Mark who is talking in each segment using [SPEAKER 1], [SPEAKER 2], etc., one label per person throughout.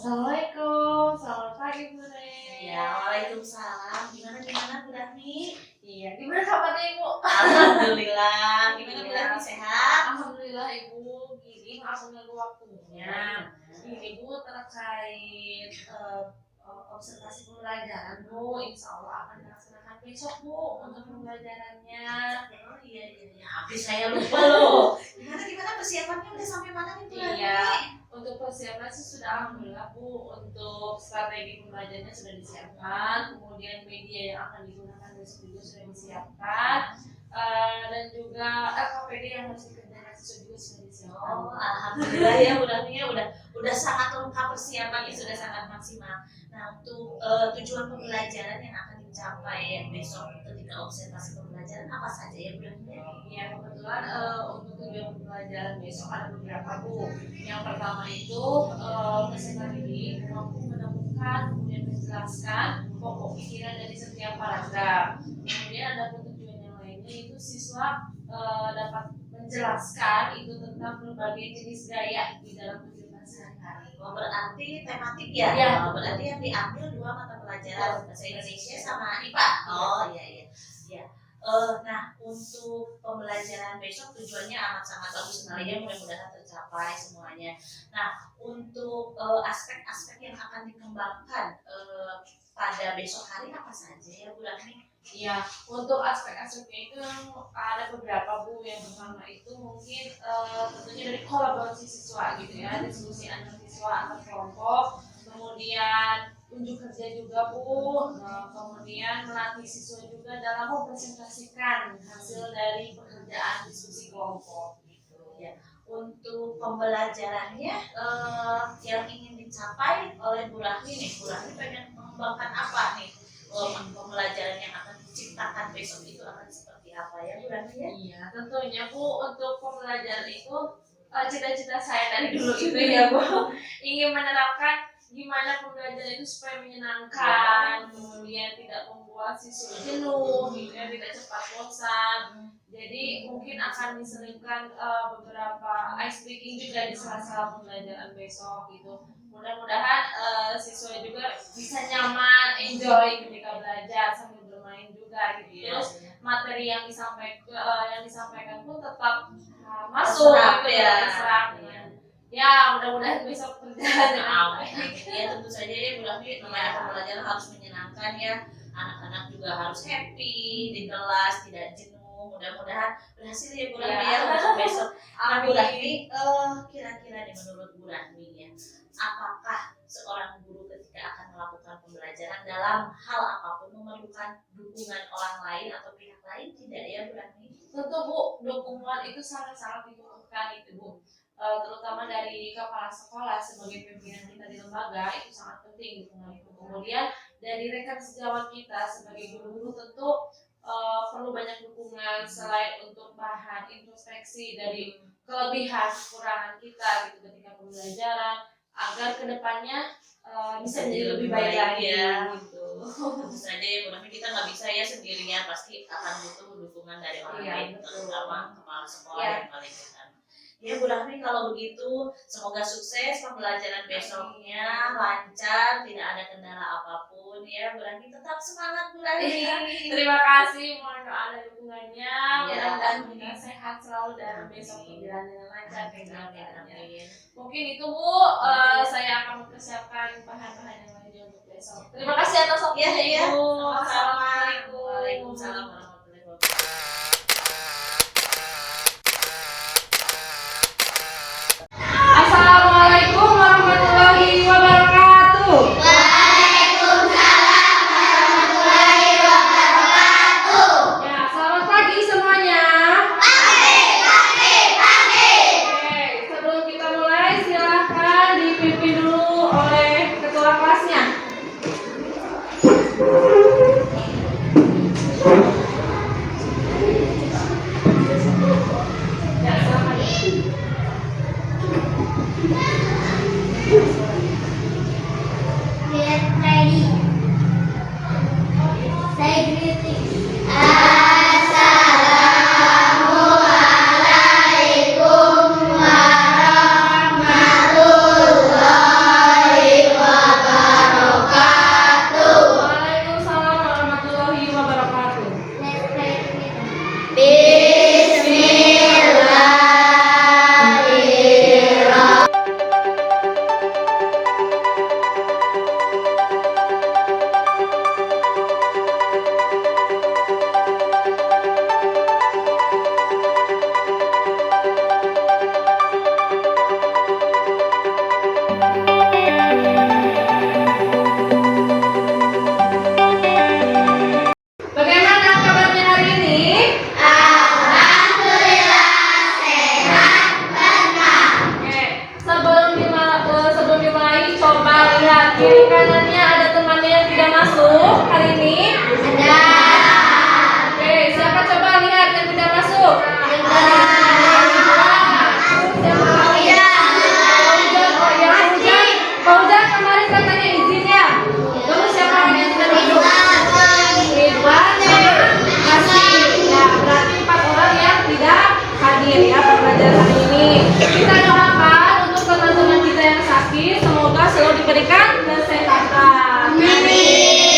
[SPEAKER 1] Assalamualaikum, selamat pagi Bu Re.
[SPEAKER 2] Ya, waalaikumsalam. Gimana Bu Daphni?
[SPEAKER 1] Iya, gimana kabarnya Ibu?
[SPEAKER 2] Alhamdulillah. Gimana Bu Daphni, sehat?
[SPEAKER 1] Alhamdulillah Ibu. Gini, maaf mengganggu waktunya. Ini Bu terkait observasi pembelajaran Bu, insya Allah akan dilaksanakan besok Bu untuk pembelajarannya.
[SPEAKER 2] Oh iya. Habis saya lupa loh. Gimana persiapannya udah sampai mana nih Bu Daphni?
[SPEAKER 1] Iya, untuk persiapan sih sudah alhamdulillah Bu. Untuk strategi pembelajarannya sudah disiapkan, kemudian media yang akan digunakan besok juga sudah disiapkan, dan juga KPD yang harus dikerjakan siswa juga sudah disiapkan.
[SPEAKER 2] Oh, alhamdulillah ya Bu Daphni ya udah sangat lengkap persiapannya, sudah sangat maksimal. Nah, untuk tujuan pembelajaran yang akan dicapai besok ketika observasi pembelajaran apa saja ya Bu Daphni?
[SPEAKER 1] Ya, kebetulan untuk tujuan pembelajaran besok ada beberapa Bu. Yang pertama itu peserta didik mampu menemukan kemudian menjelaskan pokok pikiran dari setiap paragraf. Kemudian ada tujuan yang lainnya itu siswa dapat menjelaskan itu tentang berbagai jenis gaya di dalam kehidupan sehari-hari.
[SPEAKER 2] Oh, berarti tematik ya?
[SPEAKER 1] Ya.
[SPEAKER 2] Berarti yang diambil 2 mata pelajaran, bahasa Indonesia sama IPA. Oh iya. Nah, untuk pembelajaran besok tujuannya amat sangat bagus sekali ya, mudah-mudahan tercapai semuanya. Nah, untuk aspek-aspek yang akan dikembangkan pada besok hari apa saja ya Bu Daphni?
[SPEAKER 1] Iya, untuk aspek-aspeknya itu ada beberapa Bu. Yang pertama itu mungkin tentunya dari kolaborasi siswa gitu ya, diskusi antar siswa antar kelompok, kemudian unjuk kerja juga Bu, kemudian melatih siswa juga dalam mempresentasikan hasil dari pekerjaan diskusi kelompok gitu ya.
[SPEAKER 2] Untuk pembelajarannya yang ingin dicapai oleh Bu Daphni nih, Bu Daphni pengen mengembangkan apa nih? Pembelajaran yang akan diciptakan besok itu akan seperti apa ya Bu Daphni ya?
[SPEAKER 1] Iya, tentunya Bu, untuk pembelajaran itu cita-cita saya dari dulu itu ya Bu, ingin menerapkan gimana pembelajaran itu supaya menyenangkan, kemudian tidak membuat siswa jenuh, gitu ya, tidak cepat bosan. Jadi mungkin akan diselipkan beberapa ice breaking juga di sela-sela pembelajaran besok gitu. Mudah-mudahan siswa juga bisa nyaman, enjoy ketika belajar sambil bermain juga gitu. Terus materi yang disampaikan pun tetap masuk gitu ya, serap. Ya, mudah-mudahan besok berjalan dengan baik.
[SPEAKER 2] Ya, tentu saja ya Bu Daphni, namanya pembelajaran harus menyenangkan ya. Anak-anak juga harus happy di kelas, tidak jenuh. Mudah-mudahan berhasil ya Bu Daphni ya untuk besok. Nah, Bu Daphni, kira-kira nih menurut Bu Daphni ya, apakah seorang guru ketika akan melakukan pembelajaran dalam hal apapun memerlukan dukungan orang lain atau pihak lain, tidak ya Bu Daphni?
[SPEAKER 1] Tentu Bu, dukungan itu sangat-sangat dibutuhkan itu Bu. Terutama dari kepala sekolah sebagai pimpinan kita di lembaga itu sangat penting dukungan itu. Kemudian dari rekan sejawat kita sebagai guru-guru tentu perlu banyak dukungan selain untuk bahan introspeksi dari kelebihan kekurangan kita gitu ketika pembelajaran agar kedepannya bisa menjadi lebih baik lagi ya. Gitu.
[SPEAKER 2] Tentu saja ya Bu Daphni, kita nggak bisa ya sendirian, pasti akan butuh dukungan dari orang lain, terutama kepala sekolah yang paling dekat. Ya Bu Daphni, kalau begitu semoga sukses pembelajaran besoknya, lancar, tidak ada kendala apapun ya Bu Daphni. Tetap semangat Bu Daphni.
[SPEAKER 1] Terima kasih, mohon doa dan dukungannya.
[SPEAKER 2] Mudah-mudahan
[SPEAKER 1] kita sehat selalu dan besok berjalan dengan lancar.
[SPEAKER 2] Amin.
[SPEAKER 1] Mungkin itu Bu, saya akan mempersiapkan bahan-bahan yang lainnya untuk besok. Terima kasih atas waktunya Ibu.
[SPEAKER 2] Assalamualaikum. Waalaikumsalam warahmatullahi wabarakatuh.
[SPEAKER 1] Assalamualaikum warahmatullahi wabarakatuh.
[SPEAKER 3] Waalaikumsalam warahmatullahi wabarakatuh.
[SPEAKER 1] Ya, selamat pagi semuanya.
[SPEAKER 3] Pagi.
[SPEAKER 1] Oke, sebelum kita mulai silahkan dipimpin dulu oleh ketua kelasnya. kiri kanannya ada temannya yang tidak masuk hari ini?
[SPEAKER 3] Ada.
[SPEAKER 1] Oke, siapa coba lihat yang tidak masuk? Pak Ujang kemarin katanya izin ya. Terus siapa orang yang tidak masuk? Ridwan sama Kasih. Ya, berarti 4 orang yang tidak hadir ya pembelajaran hari ini. Kita doakan untuk teman-teman kita yang sakit, semoga selalu diberikan kesehatan.
[SPEAKER 3] Amin.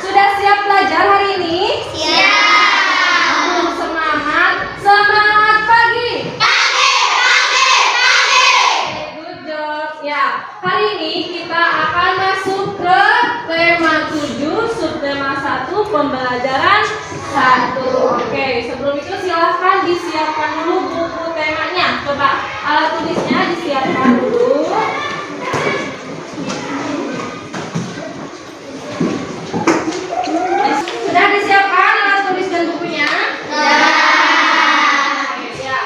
[SPEAKER 1] Sudah siap belajar hari ini?
[SPEAKER 3] Siap.
[SPEAKER 1] Semangat, semangat pagi. Good job. Ya, hari ini kita akan masuk ke tema 7, subtema 1, pembelajaran 1. Oke, sebelum itu silahkan disiapkan dulu buku temanya. Coba alat tulisnya disiapkan dulu. Sudah disiapkan alat tulis dan bukunya? Ya.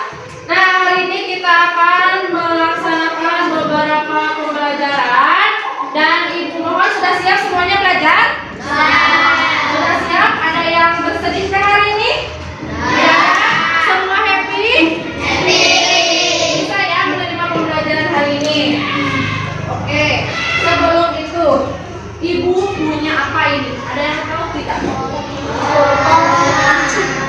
[SPEAKER 1] Nah, hari ini kita akan melaksanakan beberapa pembelajaran dan Ibu mohon sudah siap semuanya belajar? Sudah siap? Ada yang bersedih kah hari ini? Ya. Semua happy? Bisa ya menerima pembelajaran hari ini? Oke. Sebelum itu, Ibu punya apa ini? Ada yang tahu tidak?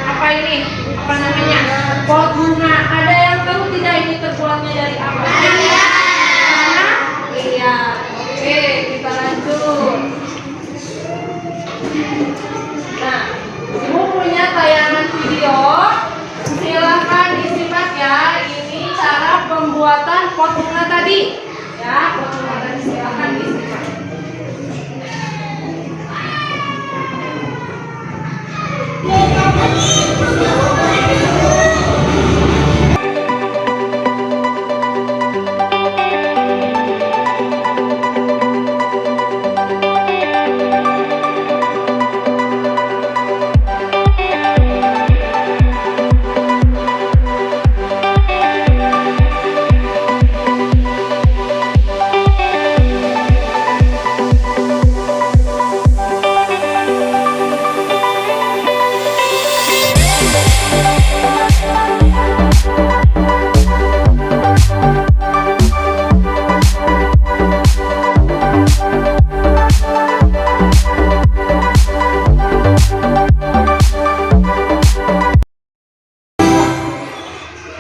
[SPEAKER 1] Apa ini? Apa namanya? Pot bunga. Ada yang tahu tidak ini terbuatnya dari apa? Iya. Oke, kita lanjut. Nah, Ibu punya tayangan video. Silahkan disimak ya. Ini cara pembuatan pot bunga tadi. Ya, pot bunga tadi silahkan disimak.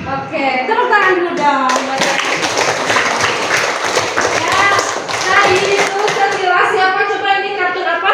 [SPEAKER 1] Oke, tepuk tangan dulu dong. Ya, nah itu sekilas siapa coba ini kartun apa?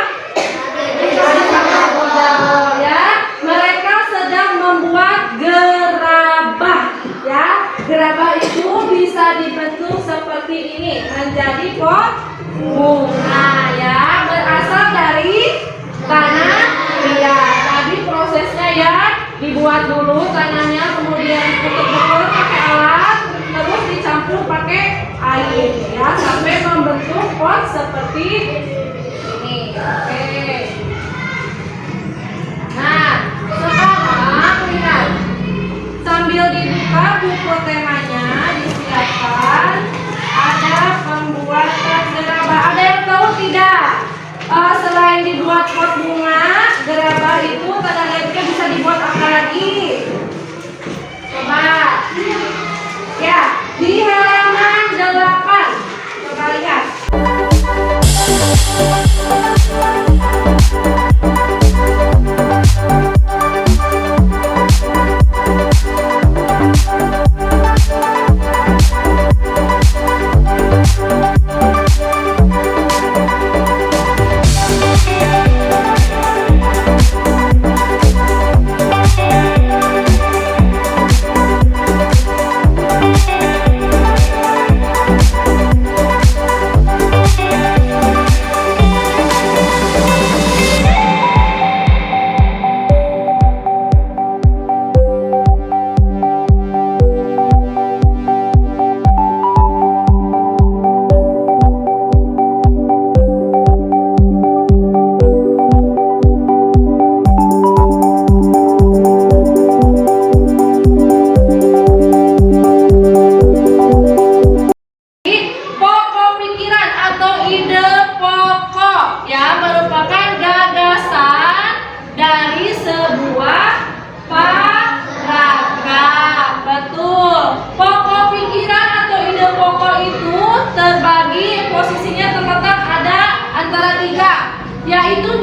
[SPEAKER 1] Ya, mereka sedang membuat gerabah. Ya, gerabah itu bisa dibentuk seperti ini menjadi pot bunga. Ya, berasal dari tanah liat. Tadi prosesnya ya. Dibuat dulu tanahnya, kemudian putar-putar pakai alat, terus dicampur pakai air ya sampai membentuk pot seperti ini. Oke. Nah, sekarang lihat sambil dibuka buku temanya disiapkan ada pembuatan gerabah. Ada yang tahu tidak? Selain dibuat pot bunga, gerabah itu tanda lainnya bisa dibuat apa lagi? Coba.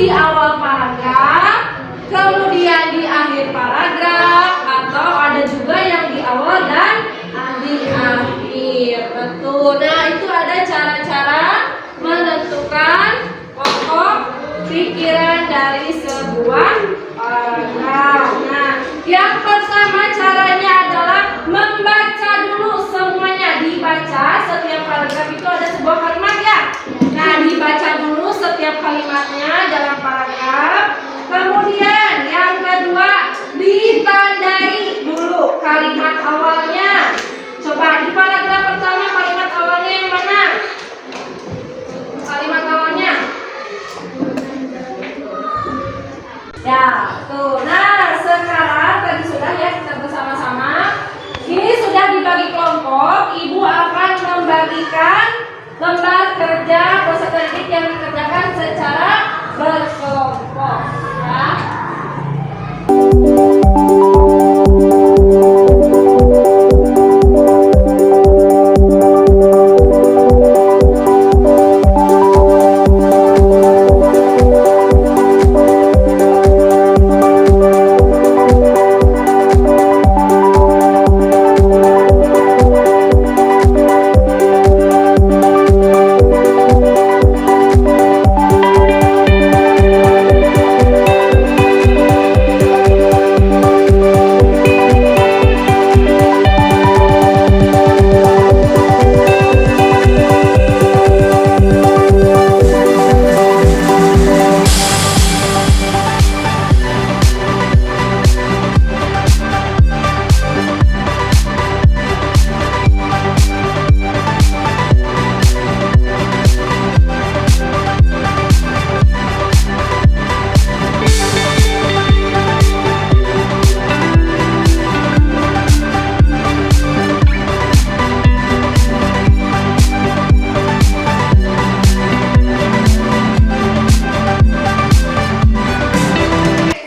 [SPEAKER 4] di awal paragraf, kemudian di akhir paragraf, atau ada juga yang di awal dan di akhir. Betul. Nah, itu ada cara-cara menentukan pokok pikiran dari sebuah paragraf. Nah, yang pertama caranya adalah membaca dulu semuanya. Dibaca setiap paragraf itu ada sebuah kalimat ya. Nah, dibaca dulu setiap kalimatnya dalam paragraf. Kemudian yang kedua, ditandai dulu kalimat awalnya. Coba di paragraf pertama kalimat awalnya yang mana? Kalimat awalnya. Ya, tuh. Nah, sekarang tadi sudah ya kita bersama-sama. Ini sudah dibagi kelompok. Ibu akan membagikan lembar kerja peserta didik yang dikerjakan secara berkelompok. Ya.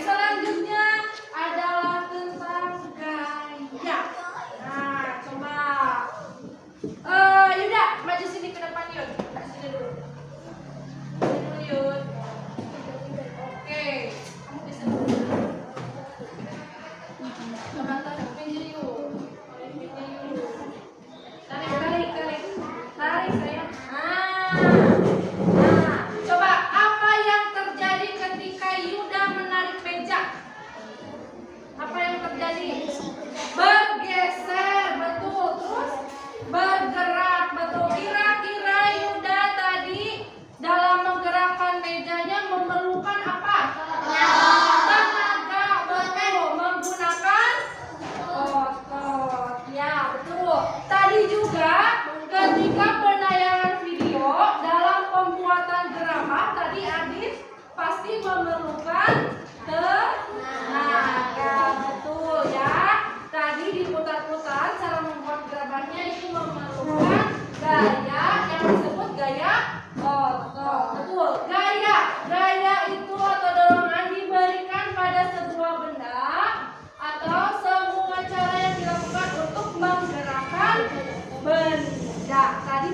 [SPEAKER 4] Selanjutnya adalah tentang gaya. Nah, coba Yuda, maju sini ke depan Yud. Sini dulu. Sini dulu Yud. Oke, kamu bisa dulu. Coba tarik pinggir Yud. Tarik pinggir Yud. Tarik sayang. Nah, coba apa yang terjadi ketika Yuda menarik meja? Apa yang terjadi? Bergeser, betul. Terus bergerak, betul. Kira-kira Yuda tadi dalam menggerakkan mejanya memerlukan apa? Tenaga, betul. Menggunakan otot. Ya, betul. Tadi juga ketika penayangan video dalam pembuatan drama tadi Adit pasti memerlukan tenaga, betul ya. Tadi diputar-putar cara membuat gerakannya itu memerlukan gaya yang disebut gaya otot, betul. Gaya itu atau dorongan diberikan pada sebuah benda atau semua cara yang dilakukan untuk menggerakkan benda. Tadi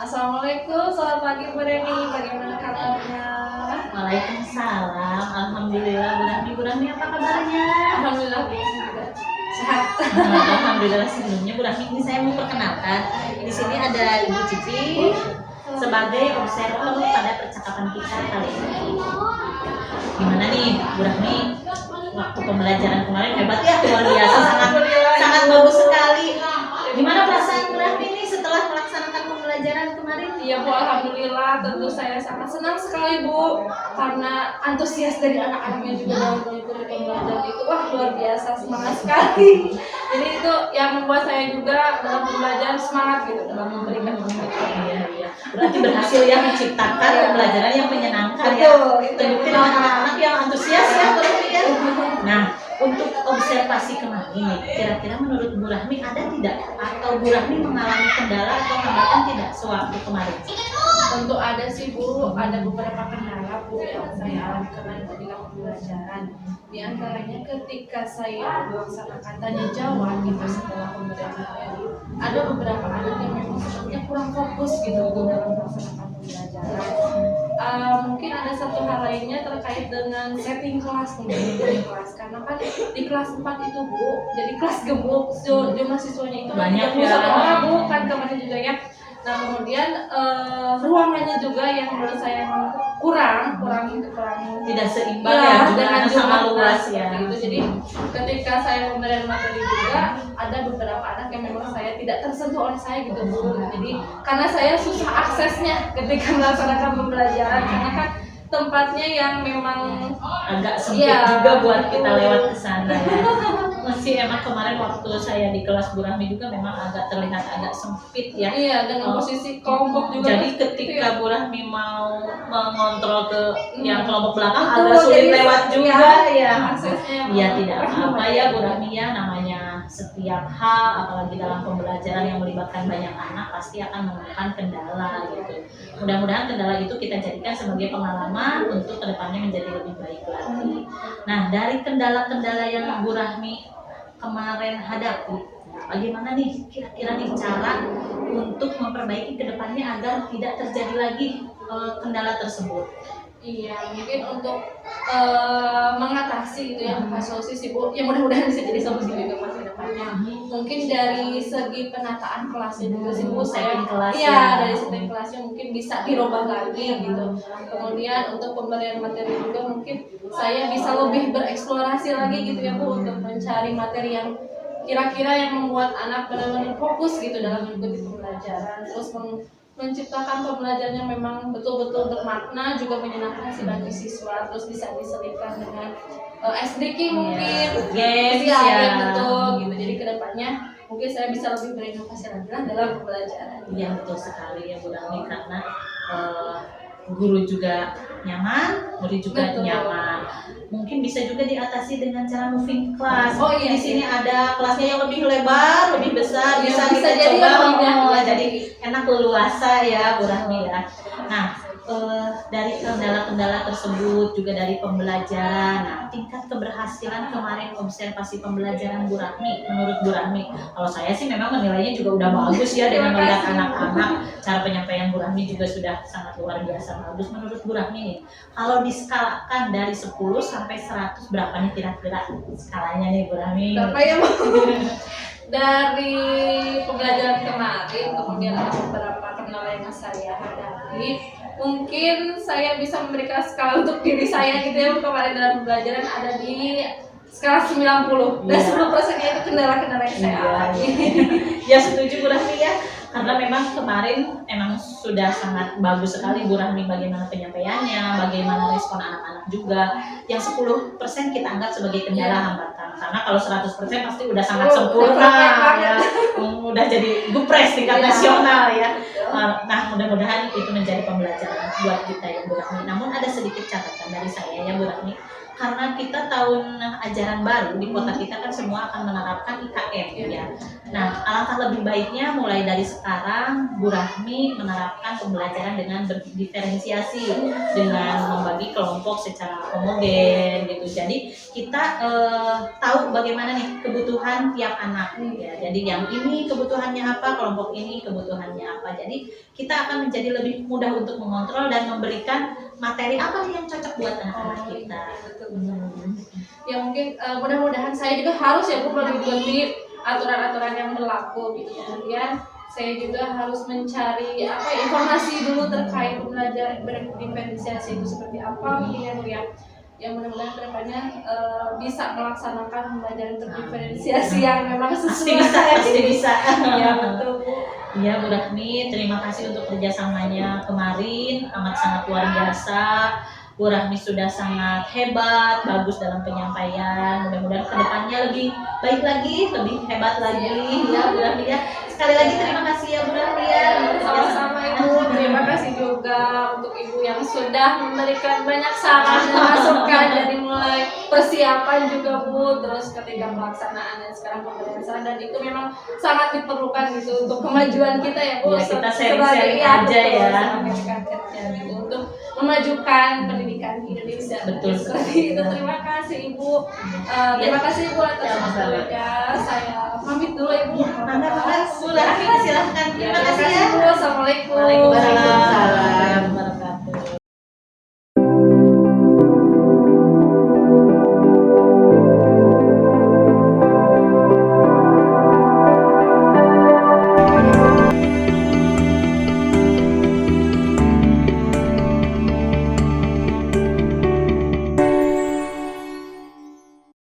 [SPEAKER 4] Assalamualaikum, selamat pagi Bu Reni, bagaimana kabarnya?
[SPEAKER 2] Waalaikumsalam. Alhamdulillah Bu Rahmi apa kabarnya?
[SPEAKER 4] Alhamdulillah Bu juga sehat.
[SPEAKER 2] Alhamdulillah. Sebelumnya Bu Rahmi, ini saya mau perkenalkan. Di sini ada Ibu Cici sebagai observer pada percakapan kita kali ini. Gimana nih Bu Rahmi? Waktu pembelajaran kemarin hebat ya, luar biasa, sangat bagus sekali. Gimana perasaan Bu Rahmi nih setelah melaksanakan pembelajaran kemarin?
[SPEAKER 4] Iya Bu, alhamdulillah, tentu saya sangat senang sekali Bu, karena antusias dari anak-anaknya juga dalam mengikuti pembelajaran itu, wah luar biasa, semangat sekali. Jadi itu yang membuat saya juga dalam pembelajaran semangat gitu dalam memberikan pembelajaran.
[SPEAKER 2] Iya. Berarti berhasil ya menciptakan pembelajaran yang menyenangkan ya.
[SPEAKER 4] Betul, itu
[SPEAKER 2] Terbukti dengan anak-anak yang antusias ya berarti ya. Nah, untuk observasi kemarin nih, kira-kira menurut Bu Rahmi ada tidak atau Bu Rahmi mengalami kendala atau hambatan tidak sewaktu kemarin?
[SPEAKER 4] Tentu ada sih Bu, ada beberapa kendala Bu yang saya alami kemarin ketika pembelajaran. Di antaranya ketika saya melaksanakan tanya jawab gitu setelah pembelajaran materi, ada beberapa anak yang memang sepertinya kurang fokus gitu Bu dalam melaksanakan pembelajaran. Mungkin ada satu hal lainnya terkait dengan setting kelas nih di kelas, karena kan di kelas 4 itu Bu, jadi kelas gemuk, jumlah siswanya itu
[SPEAKER 2] Banyak
[SPEAKER 4] 31
[SPEAKER 2] ya.
[SPEAKER 4] orang Bu, kan kemarin juga ya. Nah kemudian ruangannya juga yang menurut saya emang kurang
[SPEAKER 2] Tidak seimbang ya, juga
[SPEAKER 4] dengan
[SPEAKER 2] anak sama
[SPEAKER 4] jumlah
[SPEAKER 2] luas
[SPEAKER 4] kelas
[SPEAKER 2] ya.
[SPEAKER 4] seperti itu. Jadi ketika saya memberikan materi juga ada beberapa anak yang memang saya tidak tersentuh oleh saya gitu Bu. Jadi karena saya susah aksesnya ketika melaksanakan pembelajaran, karena kan tempatnya yang memang
[SPEAKER 2] Agak sempit juga buat kita lewat ke sana ya. Masih emang kemarin waktu saya di kelas Bu Rahmi juga memang agak terlihat agak sempit ya.
[SPEAKER 4] iya dengan posisi kelompok juga.
[SPEAKER 2] Jadi ketika Bu Rahmi mau mengontrol ke yang kelompok belakang
[SPEAKER 4] Betul,
[SPEAKER 2] agak sulit
[SPEAKER 4] jadi
[SPEAKER 2] lewat juga ya.
[SPEAKER 4] aksesnya
[SPEAKER 2] Ya tidak apa-apa ya Bu Rahmi ya, namanya setiap hal apalagi dalam pembelajaran yang melibatkan banyak anak pasti akan menemukan kendala gitu. Mudah-mudahan kendala itu kita jadikan sebagai pengalaman untuk kedepannya menjadi lebih baik lagi. Nah, dari kendala-kendala yang Bu Rahmi kemarin hadapi, bagaimana nih kira-kira nih cara untuk memperbaiki kedepannya agar tidak terjadi lagi kendala tersebut?
[SPEAKER 4] Iya, mungkin untuk mengatasi gitu ya, solusi sih Bu, ya mudah-mudahan bisa jadi solusi juga pas ke depannya. Mungkin dari segi penataan kelasnya juga sih Bu,
[SPEAKER 2] Setting kelas
[SPEAKER 4] iya
[SPEAKER 2] ya.
[SPEAKER 4] dari setting kelasnya mungkin bisa dirubah lagi gitu. Kemudian untuk pemberian materi juga mungkin saya bisa lebih bereksplorasi lagi gitu ya Bu, untuk mencari materi yang kira-kira yang membuat anak benar-benar fokus gitu dalam mengikuti pembelajaran, terus menciptakan pembelajaran yang memang betul-betul bermakna juga menyenangkan si bagi siswa, terus bisa diselipkan dengan SDK mungkin
[SPEAKER 2] Games
[SPEAKER 4] ya,
[SPEAKER 2] ya.
[SPEAKER 4] betul gitu. Jadi kedepannya mungkin saya bisa lebih berinovasi lagi lah dalam pembelajaran.
[SPEAKER 2] Iya betul sekali ya Bu Rahmi, karena guru juga nyaman, murid juga
[SPEAKER 4] Betul.
[SPEAKER 2] nyaman. Mungkin bisa juga diatasi dengan cara moving class.
[SPEAKER 4] Oh, iya,
[SPEAKER 2] Di sini ada kelasnya yang lebih lebar, lebih besar,
[SPEAKER 4] Iya,
[SPEAKER 2] bisa
[SPEAKER 4] bisa
[SPEAKER 2] kita
[SPEAKER 4] jadi
[SPEAKER 2] coba.
[SPEAKER 4] lebih pindah.
[SPEAKER 2] Jadi enak leluasa ya Bu Rahmi ya. Nah, dari kendala-kendala tersebut juga dari pembelajaran. Nah, tingkat keberhasilan kemarin observasi pembelajaran Bu Rahmi, menurut Bu Rahmi, kalau saya sih memang menilainya juga udah bagus ya dengan
[SPEAKER 4] Terima
[SPEAKER 2] melihat
[SPEAKER 4] kasih.
[SPEAKER 2] anak-anak. Cara penyampaian Bu Rahmi juga sudah sangat luar biasa bagus. Menurut Bu Rahmi nih, kalau diskalakan dari 10 sampai 100 berapa nih kira-kira skalanya nih Bu Rahmi?
[SPEAKER 4] Berapa ya Bu? dari pembelajaran kemarin, kemudian ada beberapa kendala yang saya hadapi. Mungkin saya bisa memberikan skala untuk diri saya gitu ya, kemarin dalam pembelajaran ada di skala 90 dan 10%-nya itu kendala-kendala yang saya alami.
[SPEAKER 2] Ya setuju Bu Rahmi ya, karena memang kemarin emang sudah sangat bagus sekali Bu Rahmi bagaimana penyampaiannya, bagaimana respon anak-anak juga. Yang 10% kita anggap sebagai kendala hambatan, karena kalau 100% pasti udah sangat sempurna ya, udah jadi gupres tingkat nasional ya. Nah mudah-mudahan itu menjadi pembelajaran buat kita ya Bu Rahmi. Namun ada sedikit catatan dari saya ya Bu Rahmi, karena kita tahun ajaran baru di kota kita kan semua akan menerapkan IKM ya. Nah, alangkah lebih baiknya mulai dari sekarang Bu Rahmi menerapkan pembelajaran dengan berdiferensiasi, dengan membagi kelompok secara homogen gitu. Jadi kita tahu bagaimana nih kebutuhan tiap anak ya. Jadi yang ini kebutuhannya apa, kelompok ini kebutuhannya apa. Jadi kita akan menjadi lebih mudah untuk mengontrol dan memberikan materi apa nih yang cocok buat anak-anak kita.
[SPEAKER 4] Ya mungkin mudah-mudahan saya juga harus ya Bu mengikuti aturan-aturan yang berlaku gitu. Kemudian saya juga harus mencari informasi dulu terkait pembelajaran berdiferensiasi itu seperti apa mungkin ya Bu ya. Yang mudah-mudahan kedepannya bisa melaksanakan pembelajaran berdiferensiasi yang memang sesuai.
[SPEAKER 2] Pasti bisa.
[SPEAKER 4] Ya betul Bu.
[SPEAKER 2] Iya Bu Rahmi, terima kasih untuk kerjasamanya kemarin, amat sangat luar biasa. Bu Rahmi sudah sangat hebat, bagus dalam penyampaian. Mudah-mudahan kedepannya lebih baik lagi, lebih hebat lagi ya Bu Rahmi ya. Sekali lagi terima kasih ya Bu Rahmi ya.
[SPEAKER 4] Sama-sama Ibu, terima kasih juga untuk Ibu yang sudah memberikan banyak saran dan masukan dari mulai persiapan juga Bu, terus ketika pelaksanaan dan sekarang pembelajaran, dan itu memang sangat diperlukan gitu untuk kemajuan kita ya Bu.
[SPEAKER 2] Ya, kita sharing-sharing aja ya.
[SPEAKER 4] Gitu, untuk memajukan pendidikan Indonesia.
[SPEAKER 2] Betul
[SPEAKER 4] seperti itu. Terima kasih Ibu. Terima kasih Ibu atas waktunya. Saya pamit dulu Ibu.
[SPEAKER 2] Mangga Bu Rahmi silahkan. Terima kasih ya.
[SPEAKER 4] Bu. Assalamualaikum.
[SPEAKER 2] Waalaikumsalam.